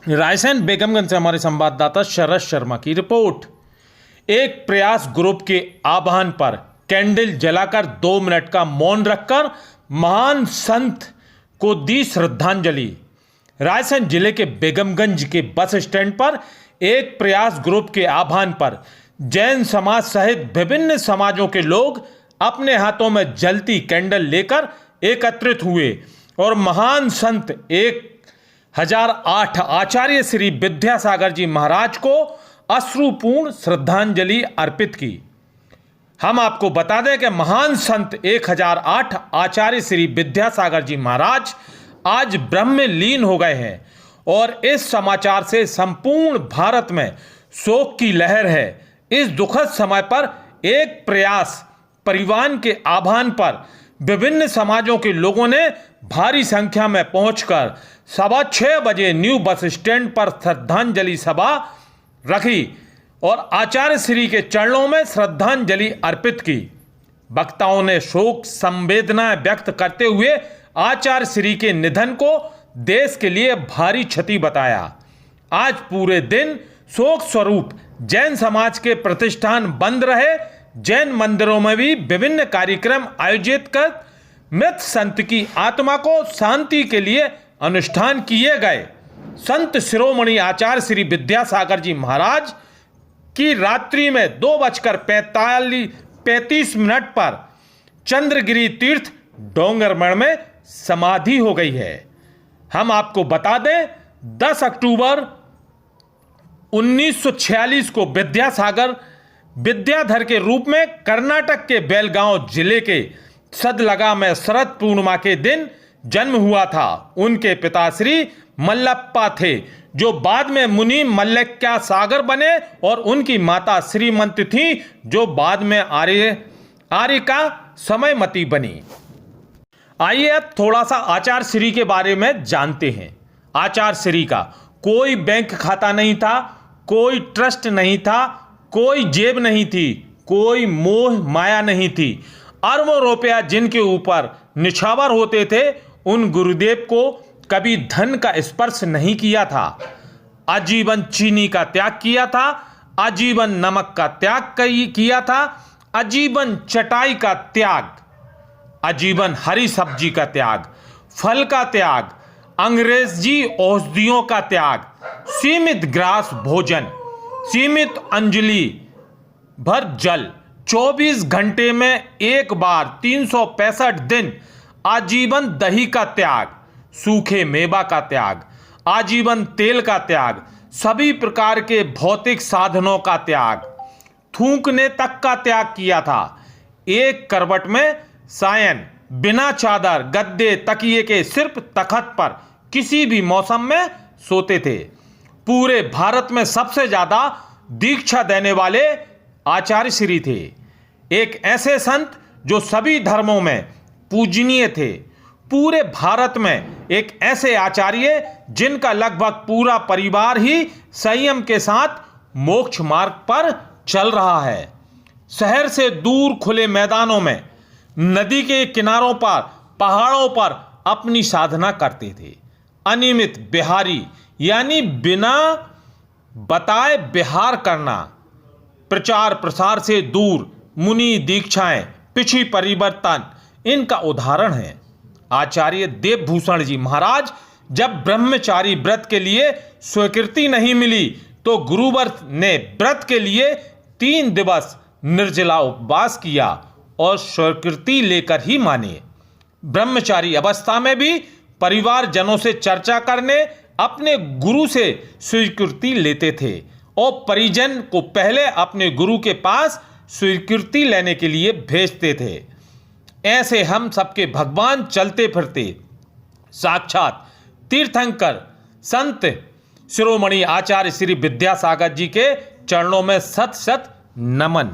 रायसेन बेगमगंज से हमारे संवाददाता शरद शर्मा की रिपोर्ट। एक प्रयास ग्रुप के आह्वान पर कैंडल जलाकर 2 मिनट का मौन रखकर महान संत को दी श्रद्धांजलि। रायसेन जिले के बेगमगंज के बस स्टैंड पर एक प्रयास ग्रुप के आह्वान पर जैन समाज सहित विभिन्न समाजों के लोग अपने हाथों में जलती कैंडल लेकर एकत्रित हुए और महान संत 1008 आचार्य श्री विद्यासागर जी महाराज को अश्रुपूर्ण श्रद्धांजलि अर्पित की। हम आपको बता दें कि महान संत 1008 आचार्य श्री विद्यासागर जी महाराज आज ब्रह्म में लीन हो गए हैं और इस समाचार से संपूर्ण भारत में शोक की लहर है। इस दुखद समय पर एक प्रयास परिवार के आह्वान पर विभिन्न समाजों के लोगों ने भारी संख्या में पहुंचकर 6:15 बजे न्यू बस स्टैंड पर श्रद्धांजलि सभा रखी और आचार्य श्री के चरणों में श्रद्धांजलि अर्पित की। वक्ताओं ने शोक संवेदनाएं व्यक्त करते हुए आचार्य श्री के निधन को देश के लिए भारी क्षति बताया। आज पूरे दिन शोक स्वरूप जैन समाज के प्रतिष्ठान बंद रहे। जैन मंदिरों में भी विभिन्न कार्यक्रम आयोजित कर मृत संत की आत्मा को शांति के लिए अनुष्ठान किए गए। संत शिरोमणि आचार्य श्री विद्यासागर जी महाराज की रात्रि में 2:35 पर चंद्रगिरी तीर्थ डोंगरमण में समाधि हो गई है। हम आपको बता दें 10 अक्टूबर 1946 को विद्यासागर विद्याधर के रूप में कर्नाटक के बेलगांव जिले के सदलगा में शरद पूर्णिमा के दिन जन्म हुआ था। उनके पिता श्री मल्लप्पा थे जो बाद में मुनि मल्लिका सागर बने और उनकी माता श्रीमंत थी जो बाद में आर्यिका समयमती बनी। आइए अब थोड़ा सा आचार्य श्री के बारे में जानते हैं। आचार्य श्री का कोई बैंक खाता नहीं था, कोई ट्रस्ट नहीं था, कोई जेब नहीं थी, कोई मोह माया नहीं थी। अरबों रुपया जिनके ऊपर निछावर होते थे उन गुरुदेव को कभी धन का स्पर्श नहीं किया था। आजीवन चीनी का त्याग किया था, आजीवन नमक का त्याग किया था, आजीवन चटाई का त्याग, आजीवन हरी सब्जी का त्याग, फल का त्याग, अंग्रेजी औषधियों का त्याग, सीमित ग्रास भोजन, सीमित अंजलि भर जल, 24 घंटे में एक बार 365 दिन, आजीवन दही का त्याग, सूखे मेवा का त्याग, आजीवन तेल का त्याग, सभी प्रकार के भौतिक साधनों का त्याग, थूकने तक का त्याग किया था। एक करवट में सायन, बिना चादर गद्दे तकिए के सिर्फ तखत पर किसी भी मौसम में सोते थे। पूरे भारत में सबसे ज्यादा दीक्षा देने वाले आचार्य श्री थे। एक ऐसे संत जो सभी धर्मों में पूजनीय थे। पूरे भारत में एक ऐसे आचार्य जिनका लगभग पूरा परिवार ही संयम के साथ मोक्ष मार्ग पर चल रहा है। शहर से दूर खुले मैदानों में, नदी के किनारों पर, पहाड़ों पर अपनी साधना करते थे। अनियमित बिहारी यानी बिना बताए बिहार करना, प्रचार प्रसार से दूर, मुनि दीक्षाएं, पिछी परिवर्तन इनका उदाहरण है। आचार्य देवभूषण जी महाराज जब ब्रह्मचारी व्रत के लिए स्वीकृति नहीं मिली तो गुरुवर ने व्रत के लिए 3 दिवस निर्जला उपवास किया और स्वीकृति लेकर ही माने। ब्रह्मचारी अवस्था में भी परिवार जनों से चर्चा करने अपने गुरु से स्वीकृति लेते थे और परिजन को पहले अपने गुरु के पास स्वीकृति लेने के लिए भेजते थे। ऐसे हम सबके भगवान चलते फिरते साक्षात तीर्थंकर संत शिरोमणि आचार्य श्री विद्यासागर जी के चरणों में सत सत नमन।